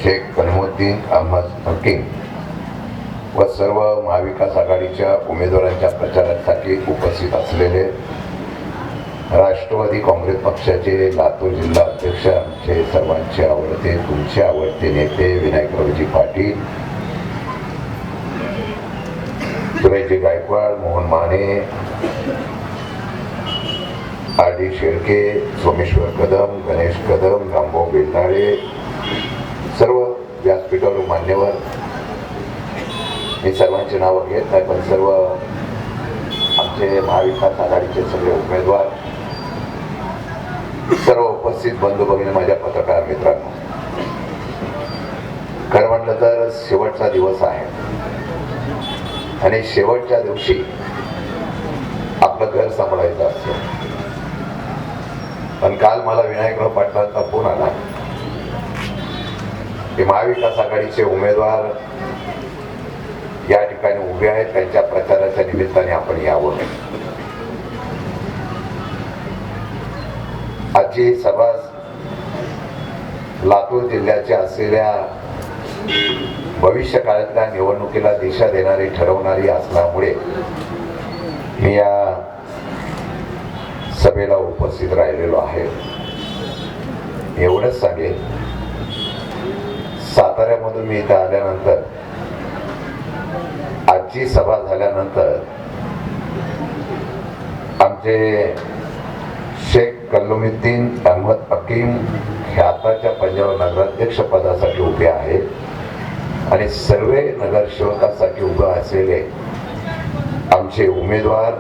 शेख कलमुद्दीन अहमद हकीम व सर्व महाविकास आघाडीच्या उमेदवारांच्या प्रचारासाठी उपस्थित असलेले राष्ट्रवादी काँग्रेस पक्षाचे लातूर जिल्हा अध्यक्ष, आमचे सर्वांचे आवडते, तुमचे आवडते नेते विनायकरावजी पाटील, सुरेशजी गायकवाड, मोहन माने, आर.डी. शेळके, सोमेश्वर कदम, गणेश कदम, रामभाऊ बेलनाळे, सर्व व्यासपीठावर मान्यवर, मी सर्वांची नावं घेत नाही, पण सर्व आमचे महाविकास आघाडीचे सगळे उमेदवार, सर्व उपस्थित बंधू भगिनी, माझ्या पत्रकार मित्रांनो, खरं म्हटलं तर शेवटचा दिवस आहे आणि शेवटच्या दिवशी आपलं घर सांभाळायचं असतं. पण काल मला विनायकराव पाटलांचा फोन आला की महाविकास आघाडीचे उमेदवार या ठिकाणी उभे आहेत, त्यांच्या प्रचाराच्या निमित्ताने आपण यावं. आजची सभा लातूर जिल्ह्याच्या असलेल्या भविष्य काळातल्या निवडणुकीला दिशा देणारी ठरवणारी असल्यामुळे मी या सभेला उपस्थित राहिलेलो आहे. एवढंच सांगेन, साताऱ्यामधून मी इथं आल्यानंतर, आजची सभा झाल्यानंतर आमचे शेख कलमुद्दीन अहमद हकीम हे आताच्या पंजाब नगराध्यक्ष पदासाठी उभे आहेत आणि सर्व नगरसेवकासाठी उभे असलेले आमचे उमेदवार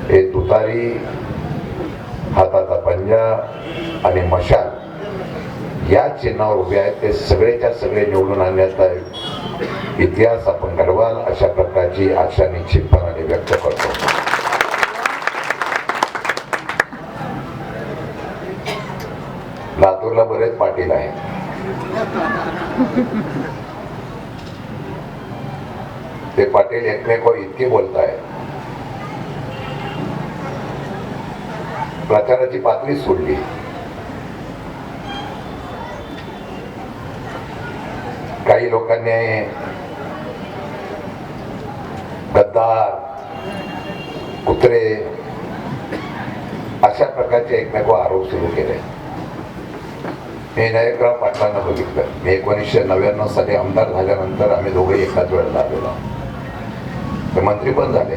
हे तुतारी, हाताचा पंजा आणि मशाल या चिन्हावर उभे आहेत. ते सगळेच्या सगळे निवडून आणण्याचा इतिहास आपण घडवाल अशा प्रकारची आशा निश्चितपणाने व्यक्त करतो. लातूरला बरेच पाटील आहेत, ते पाटील एकमेकावर इतके बोलतायत, प्रचाराची पातळी सोडली. काही लोकांनी गद्दार, कुत्रे अशा प्रकारचे एकमेकावर आरोप सुरू केले. मी विनायकराव पाटलांना बघितलं. मी 1999 साली आमदार झाल्यानंतर आम्ही दोघे एकाच वेळेला आलेलो, ते मंत्री पण झाले.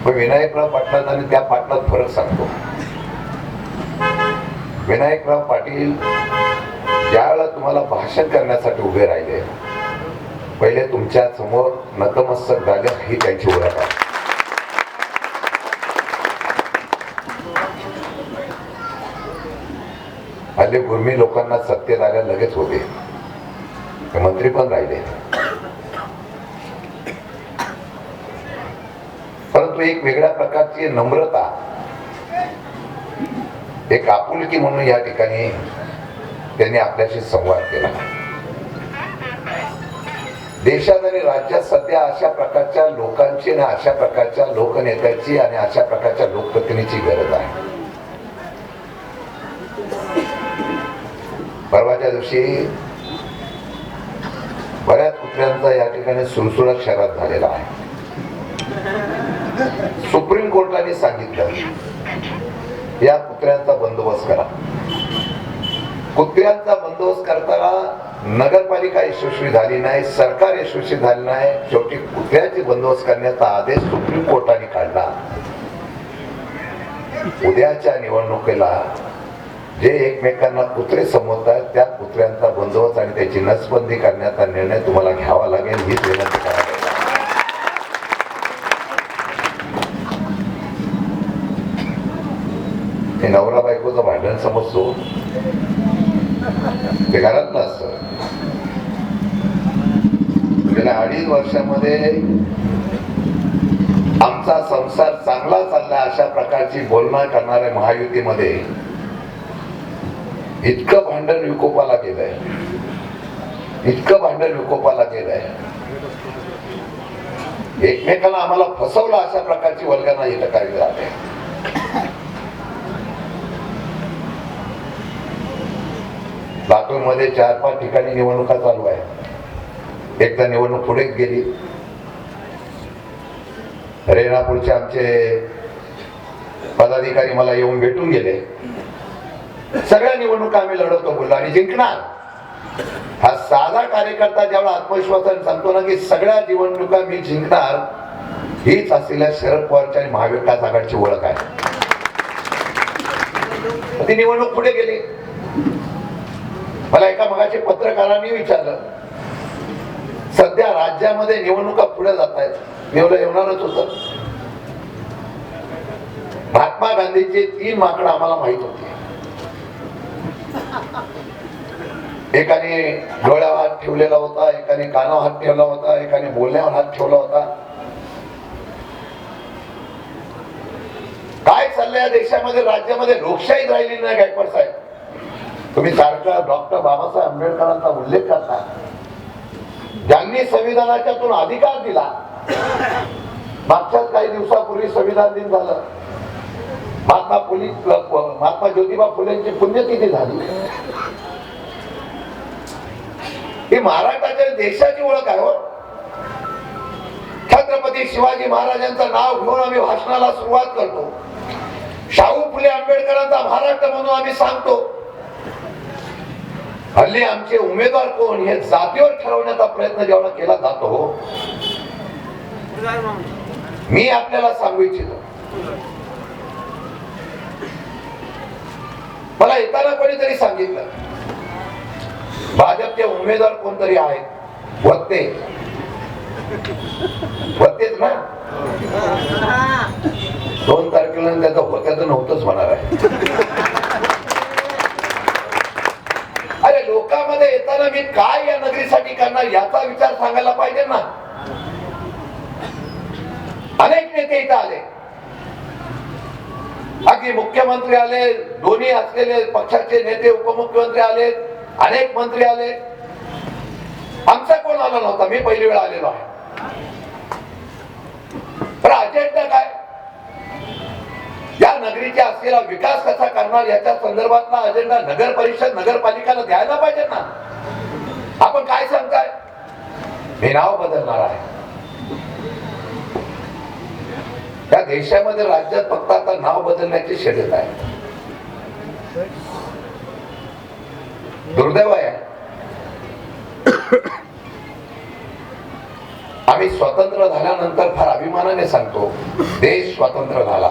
पण विनायकराव पाटलांना आणि त्या पाटलात फरक सांगतो. विनायकराव पाटील ज्यावेळेला तुम्हाला भाषण करण्यासाठी उभे राहिले, पहिले तुमच्या समोर नतमस्तक झाले ही त्यांची ओळख आहे. हल्ली गुरमी लोकांना सत्तेत आल्या लगेच होते, ते मंत्री पण राहिले. परंतु एक वेगळ्या प्रकारची नम्रता, एक आपुलकी म्हणून या ठिकाणी त्यांनी आपल्याशी संवाद केला. देशात आणि राज्यात सध्या अशा प्रकारच्या लोकांची आणि अशा प्रकारच्या लोकनेत्याची आणि अशा प्रकारच्या लोकप्रतिनिधीची गरज आहे. परवाच्या दिवशी बऱ्याच कुत्र्यांचा या ठिकाणी सुळसुळाट शहरात झालेला आहे. सुप्रीम कोर्टाने सांगितलं या कुत्र्यांचा बंदोबस्त करा. कुत्र्यांचा बंदोबस्त करताना नगरपालिका यशस्वी झाली नाही, सरकार यशस्वी झाले नाही. शेवटी कुत्र्याचे बंदोबस्त करण्याचा आदेश सुप्रीम कोर्टाने काढला. उद्याच्या निवडणुकीला जे एकमेकांना कुत्रे समजतात त्या कुत्र्यांचा बंदोबस्त आणि त्याची नसबंदी करण्याचा निर्णय तुम्हाला घ्यावा लागेल, हीच विनंती करायला. हे नवरा बायकोचं भांडण समजतो, ते घरात नसतं. गेल्या 2.5 वर्षामध्ये आमचा संसार चांगला चालला अशा प्रकारची बोलणं करणाऱ्या महायुतीमध्ये इतकं भांडण विकोपाला गेलंय, इतकं भांडण विकोपाला गेलंय. एकमेकांना आम्हाला फसवलं अशा प्रकारची वल्गना इथं काही झाले. लातूरमध्ये 4-5 ठिकाणी निवडणुका चालू आहे. एकदा निवडणूक पुढेच गेली. रेणापूरचे आमचे पदाधिकारी मला येऊन भेटून गेले. सगळ्या निवडणुका आम्ही लढवतो बोललो आणि जिंकणार. हा साधा कार्यकर्ता जेवढा आत्मविश्वासाने सांगतो ना की सगळ्या निवडणुका मी जिंकणार, हीच असलेल्या शरद पवारच्या आणि महाविकास आघाडीची ओळख आहे. ती निवडणूक पुढे गेली. मला एका मगाशी पत्रकारांनी विचारलं, सध्या राज्यामध्ये निवडणुका पुढे जात आहेत. मी येणारच होत. महात्मा गांधीचे 3 माकडं आम्हाला माहित होते. एकाने डोळ्यावर हात ठेवलेला होता, एकाने कानावर हात ठेवला होता, एकाने बोलण्यावर हात ठेवला होता. काय चाललंय या देशामध्ये, राज्यामध्ये? लोकशाही राहिली नाही गायकवाड साहेब. तुम्ही सारखा डॉक्टर बाबासाहेब आंबेडकरांचा उल्लेख करता, ज्यांनी संविधानाच्यातून अधिकार दिला. मागच्याच काही दिवसापूर्वी संविधान दिन झालं. महात्मा ज्योतिबा फुलेंची पुण्यतिथी झाली. ही महाराष्ट्राच्या देशाची ओळख आहे. छत्रपती शिवाजी महाराजांचं नाव घेऊन आम्ही भाषणाला सुरुवात करतो. शाहू फुले आंबेडकरांचा महाराष्ट्र म्हणून आम्ही सांगतो. हल्ली आमचे उमेदवार कोण हे जातीवर ठरवण्याचा प्रयत्न जेवढा केला जातो. मी आपल्याला सांगू इच्छितो, मला येताना कोणीतरी सांगितलं भाजपचे उमेदवार कोणतरी आहेत, वत्तेच ना. 2 तारखेला त्याचं होत्याचं नव्हतंच होणार आहे. अरे लोकांमध्ये येताना मी काय या नगरीसाठी करणार याचा विचार सांगायला पाहिजे ना. अनेक नेते इथं आले, अगदी मुख्यमंत्री आले, दोन्ही असलेले पक्षाचे नेते उपमुख्यमंत्री आले, अनेक मंत्री आले. आमचा कोण आला नव्हता. मी पहिली वेळ आलेलो आहे. पण अजेंडा काय, या नगरीचा असलेला विकास कसा करणार याच्या संदर्भातला अजेंडा नगर परिषद नगरपालिकाला द्यायला पाहिजे ना. आपण काय सांगताय, मी नाव बदलणार आहे. या देशामध्ये राज्यात फक्त आता नाव बदलण्याची शर्यत आहे. दुर्दैव आहे. आम्ही स्वतंत्र झाल्यानंतर फार अभिमानाने सांगतो, देश स्वतंत्र झाला.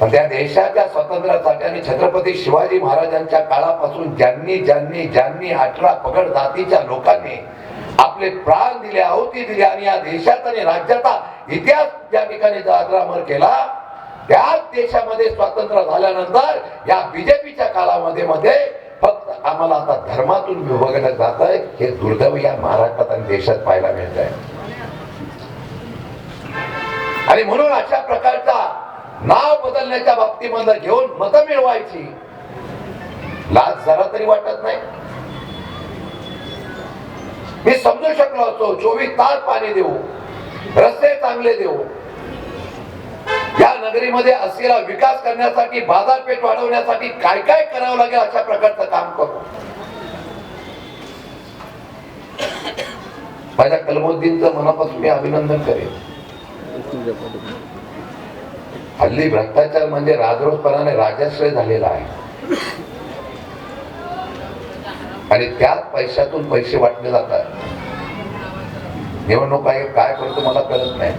पण त्या देशाच्या स्वातंत्र्यासाठी आणि छत्रपती शिवाजी महाराजांच्या काळापासून ज्यांनी ज्यांनी ज्यांनी 18 पगड जातीच्या लोकांनी आपले प्राण दिले, आहुती दिली आणि या देशात आणि राज्याचा इतिहास ज्या ठिकाणी अजरामर केला, त्याच देशामध्ये स्वातंत्र्य झाल्यानंतर या बीजेपीच्या काळामध्ये फक्त आम्हाला आता धर्मातून विभागलं जात आहे. हे दुर्दैव या महाराष्ट्रात आणि देशात पाहायला मिळत आहे. आणि म्हणून अशा प्रकारचा नाव बदलण्याच्या बाबतीमध्ये घेऊन मतं मिळवायची लाज जरा तरी वाटत नाही. मी समजू शकलो असतो, 24 तास पाणी देऊ, रस्ते चांगले देऊ, या नगरीमध्ये असलेला विकास करण्यासाठी, बाजारपेठ वाढवण्यासाठी काय काय करावं लागेल अशा प्रकारचं काम करू. माझ्या कलमुद्दीनचं मनापासून मी अभिनंदन करेन. हल्ली भ्रष्टाचार म्हणजे राजरोसपणाने राजाश्रय झालेला आहे आणि त्याच पैशातून पैसे वाटले जातात. निवडणूक आयोग काय करतो मला कळत नाही.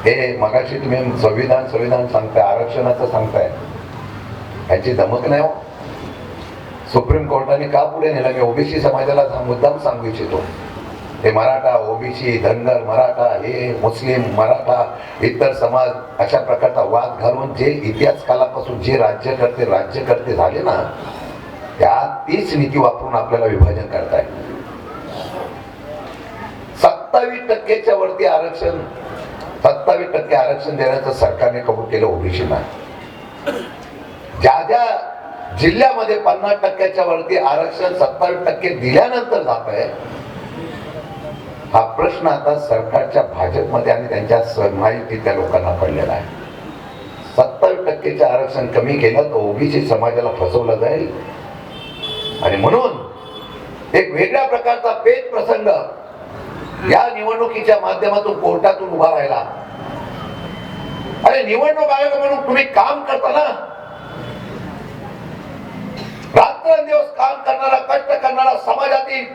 हे मगाशी तुम्ही संविधान सांगताय, आरक्षणाचं सांगताय, याची धमक नाही हो. सुप्रीम कोर्टाने का पुढे नेला? मी ओबीसी समाजाला मुद्दाम सांगू इच्छितो. हे मराठा, ओबीसी, धनगर, मराठा, हे मुस्लिम, मराठा, इतर समाज अशा प्रकारचा वाद घालून जे इतिहास कालापासून जे राज्यकर्ते झाले ना, त्या तीच नीती वापरून आपल्याला विभाजन करताय. 27% वरती आरक्षण, 27% आरक्षण देण्याचं सरकारने कबूल केलं ओबीसीला. ज्या ज्या जिल्ह्यामध्ये 50% वरती आरक्षण 27% दिल्यानंतर जात आहे, हा प्रश्न आता सरकारच्या भाजपमध्ये आणि त्यांच्या महायुतीतल्या लोकांना पडलेला आहे. 27 70% आरक्षण कमी केलं तर ओबीसी समाजाला फसवलं जाईल. आणि म्हणून एक वेगळ्या प्रकारचा पेच प्रसंग या निवडणुकीच्या माध्यमातून कोर्टातून उभा राहिला. अरे निवडणूक आयोग म्हणून तुम्ही काम करता ना, रात्रंदिवस काम करणारा, कष्ट करणारा, समाजातील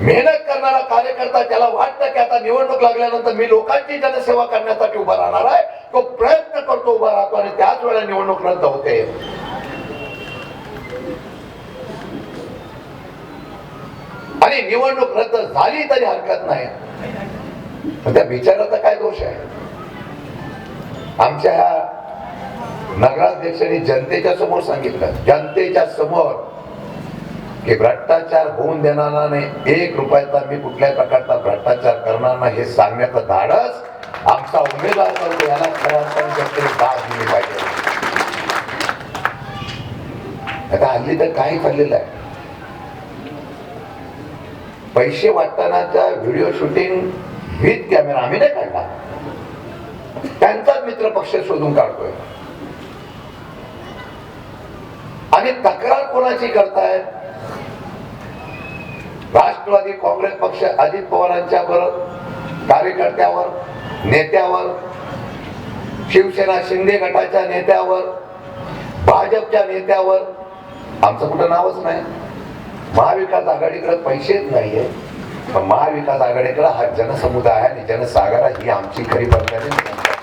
मेहनत करणारा कार्यकर्ता, ज्याला वाटतं की आता निवडणूक लागल्यानंतर मी लोकांची जनसेवा करण्यासाठी उभा राहणार आहे, तो प्रयत्न करतो, उभा राहतो आणि त्याच वेळेला निवडणूक रद्द होते. आणि निवडणूक रद्द झाली तरी हरकत नाही. त्या बिचाराचा काय दोष आहे? आमच्या नगराध्यक्षांनी जनतेच्या समोर सांगितलं, जनतेच्या समोर, की भ्रष्टाचार होऊन देणार नाही, 1 रुपयाचा मी कुठल्याही प्रकारचा भ्रष्टाचार करणार नाही हे सांगण्याचं धाडस आमचा उमेदवार करतो. याला खऱ्या अर्थाने जनतेने दाद दिली पाहिजे. आता हल्ली तर काही चाललेलं आहे, पैसे वाटतानाचा व्हिडिओ शूटिंग विथ कॅमेरा आम्ही नाही काढला, त्यांचाच मित्र पक्ष शोधून काढतोय. आणि तक्रार कोणाची करतायत? राष्ट्रवादी काँग्रेस पक्ष अजित पवारांच्या कार्यकर्त्यावर, नेत्यावर, शिवसेना शिंदे गटाच्या नेत्यावर, भाजपच्या नेत्यावर. आमचं कुठं नावच नाही. महाविकास आघाडीकडे पैसेच नाहीये, पण महाविकास आघाडीकडे हा जनसमुदाय आहे आणि जनसागरा ही आमची खरी परंपरा.